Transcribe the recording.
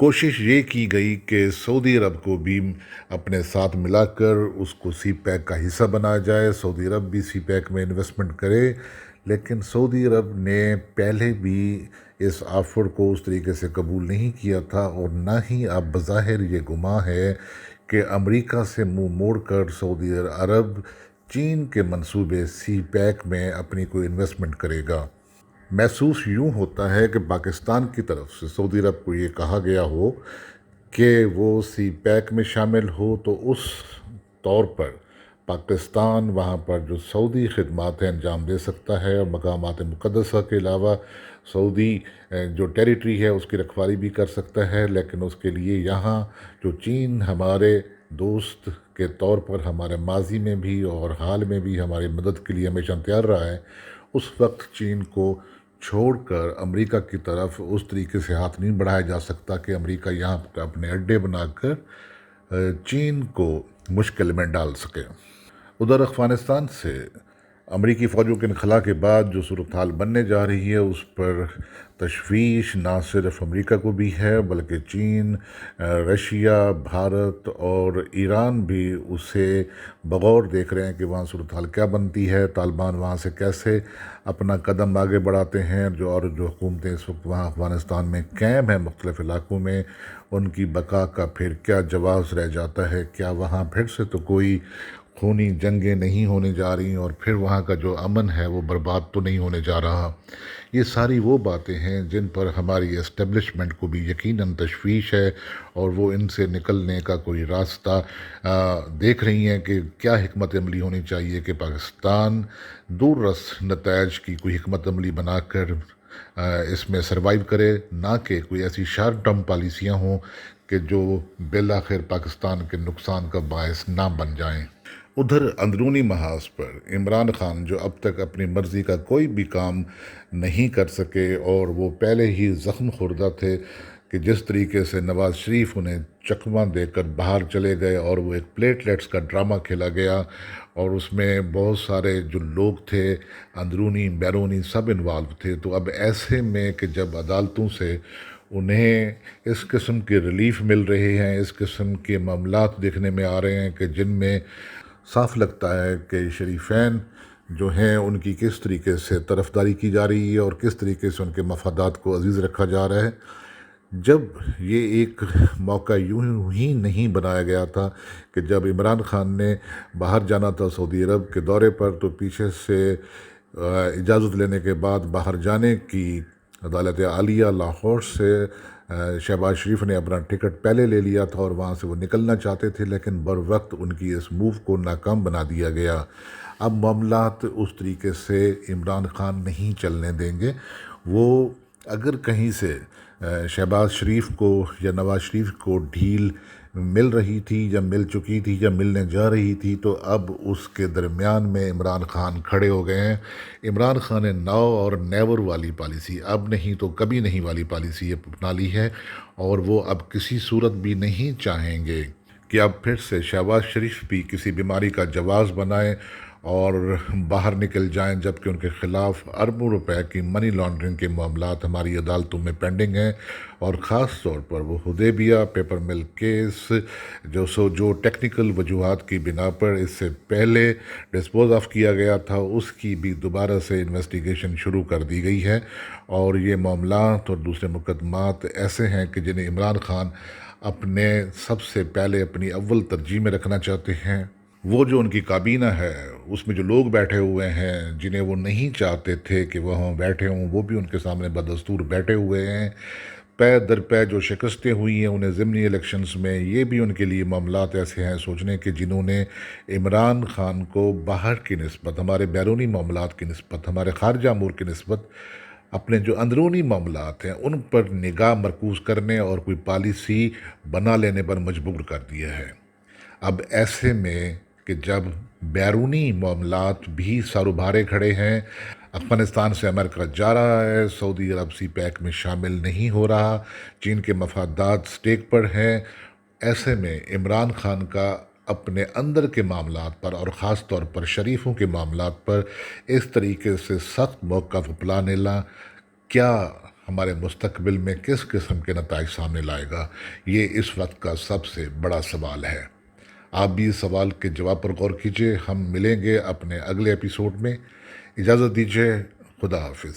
کوشش یہ کی گئی کہ سعودی عرب کو بھی اپنے ساتھ ملا کر اس کو سی پیک کا حصہ بنایا جائے، سعودی عرب بھی سی پیک میں انویسٹمنٹ کرے، لیکن سعودی عرب نے پہلے بھی اس آفر کو اس طریقے سے قبول نہیں کیا تھا، اور نہ ہی اب بظاہر یہ گمان ہے کہ امریکہ سے منہ موڑ کر سعودی عرب چین کے منصوبے سی پیک میں اپنی کوئی انویسٹمنٹ کرے گا۔ محسوس یوں ہوتا ہے کہ پاکستان کی طرف سے سعودی عرب کو یہ کہا گیا ہو کہ وہ سی پیک میں شامل ہو، تو اس طور پر پاکستان وہاں پر جو سعودی خدمات ہیں انجام دے سکتا ہے، اور مقامات مقدسہ کے علاوہ سعودی جو ٹیریٹری ہے اس کی رکھوالی بھی کر سکتا ہے، لیکن اس کے لیے یہاں جو چین ہمارے دوست کے طور پر ہمارے ماضی میں بھی اور حال میں بھی ہماری مدد کے لیے ہمیشہ تیار رہا ہے، اس وقت چین کو چھوڑ کر امریکہ کی طرف اس طریقے سے ہاتھ نہیں بڑھایا جا سکتا کہ امریکہ یہاں پر اپنے اڈے بنا کر چین کو مشکل میں ڈال سکے۔ ادھر افغانستان سے امریکی فوجوں کے انخلا کے بعد جو صورتحال بننے جا رہی ہے، اس پر تشویش نہ صرف امریکہ کو بھی ہے، بلکہ چین، رشیا، بھارت اور ایران بھی اسے بغور دیکھ رہے ہیں کہ وہاں صورتحال کیا بنتی ہے، طالبان وہاں سے کیسے اپنا قدم آگے بڑھاتے ہیں، جو حکومتیں اس وقت وہاں افغانستان میں قائم ہیں مختلف علاقوں میں، ان کی بقا کا پھر کیا جواز رہ جاتا ہے، کیا وہاں پھر سے تو کوئی خونی جنگیں نہیں ہونے جا رہی، اور پھر وہاں کا جو امن ہے وہ برباد تو نہیں ہونے جا رہا۔ یہ ساری وہ باتیں ہیں جن پر ہماری اسٹیبلشمنٹ کو بھی یقیناً تشویش ہے، اور وہ ان سے نکلنے کا کوئی راستہ دیکھ رہی ہیں کہ کیا حکمت عملی ہونی چاہیے کہ پاکستان دور رس نتائج کی کوئی حکمت عملی بنا کر اس میں سروائیو کرے، نہ کہ کوئی ایسی شارٹ ٹرم پالیسیاں ہوں کہ جو بالآخر پاکستان کے نقصان کا باعث نہ بن جائیں۔ ادھر اندرونی محاذ پر عمران خان جو اب تک اپنی مرضی کا کوئی بھی کام نہیں کر سکے، اور وہ پہلے ہی زخم خوردہ تھے کہ جس طریقے سے نواز شریف انہیں چکمہ دے کر باہر چلے گئے، اور وہ ایک پلیٹلیٹس کا ڈرامہ کھیلا گیا، اور اس میں بہت سارے جو لوگ تھے اندرونی بیرونی سب انوالو تھے۔ تو اب ایسے میں کہ جب عدالتوں سے انہیں اس قسم کے ریلیف مل رہے ہیں، اس قسم کے معاملات دیکھنے میں آ رہے ہیں کہ جن میں صاف لگتا ہے کہ شریفین جو ہیں ان کی کس طریقے سے طرفداری کی جا رہی ہے اور کس طریقے سے ان کے مفادات کو عزیز رکھا جا رہا ہے، جب یہ ایک موقع یوں ہی نہیں بنایا گیا تھا کہ جب عمران خان نے باہر جانا تھا سعودی عرب کے دورے پر، تو پیچھے سے اجازت لینے کے بعد باہر جانے کی عدالت عالیہ لاہور سے شہباز شریف نے اپنا ٹکٹ پہلے لے لیا تھا، اور وہاں سے وہ نکلنا چاہتے تھے، لیکن بر وقت ان کی اس موو کو ناکام بنا دیا گیا۔ اب معاملات اس طریقے سے عمران خان نہیں چلنے دیں گے۔ وہ اگر کہیں سے شہباز شریف کو یا نواز شریف کو ڈھیل مل رہی تھی یا مل چکی تھی یا ملنے جا رہی تھی، تو اب اس کے درمیان میں عمران خان کھڑے ہو گئے ہیں۔ عمران خان نے ناؤ اور نیور والی پالیسی، اب نہیں تو کبھی نہیں والی پالیسی اپنا لی ہے، اور وہ اب کسی صورت بھی نہیں چاہیں گے کہ اب پھر سے شہباز شریف بھی کسی بیماری کا جواز بنائیں اور باہر نکل جائیں، جبکہ ان کے خلاف اربوں روپے کی منی لانڈرنگ کے معاملات ہماری عدالتوں میں پینڈنگ ہیں، اور خاص طور پر وہ حدیبیہ پیپر مل کیس جو ٹیکنیکل وجوہات کی بنا پر اس سے پہلے ڈسپوز آف کیا گیا تھا، اس کی بھی دوبارہ سے انویسٹیگیشن شروع کر دی گئی ہے، اور یہ معاملات اور دوسرے مقدمات ایسے ہیں کہ جنہیں عمران خان اپنے سب سے پہلے اپنی اول ترجیح میں رکھنا چاہتے ہیں۔ وہ جو ان کی کابینہ ہے اس میں جو لوگ بیٹھے ہوئے ہیں جنہیں وہ نہیں چاہتے تھے کہ وہ وہاں بیٹھے ہوں، وہ بھی ان کے سامنے بدستور بیٹھے ہوئے ہیں۔ پے در پے جو شکستیں ہوئی ہیں انہیں ضمنی الیکشنز میں، یہ بھی ان کے لیے معاملات ایسے ہیں سوچنے کہ جنہوں نے عمران خان کو باہر کی نسبت، ہمارے بیرونی معاملات کی نسبت، ہمارے خارجہ امور کی نسبت، اپنے جو اندرونی معاملات ہیں ان پر نگاہ مرکوز کرنے اور کوئی پالیسی بنا لینے پر مجبور کر دیا ہے۔ اب ایسے میں کہ جب بیرونی معاملات بھی سر ابھارے کھڑے ہیں، افغانستان سے امریکہ جا رہا ہے، سعودی عرب سی پیک میں شامل نہیں ہو رہا، چین کے مفادات سٹیک پر ہیں، ایسے میں عمران خان کا اپنے اندر کے معاملات پر اور خاص طور پر شریفوں کے معاملات پر اس طریقے سے سخت موقف اپنا لینا کیا ہمارے مستقبل میں کس قسم کے نتائج سامنے لائے گا، یہ اس وقت کا سب سے بڑا سوال ہے۔ آپ بھی اس سوال کے جواب پر غور کیجیے۔ ہم ملیں گے اپنے اگلے ایپیسوڈ میں۔ اجازت دیجیے، خدا حافظ۔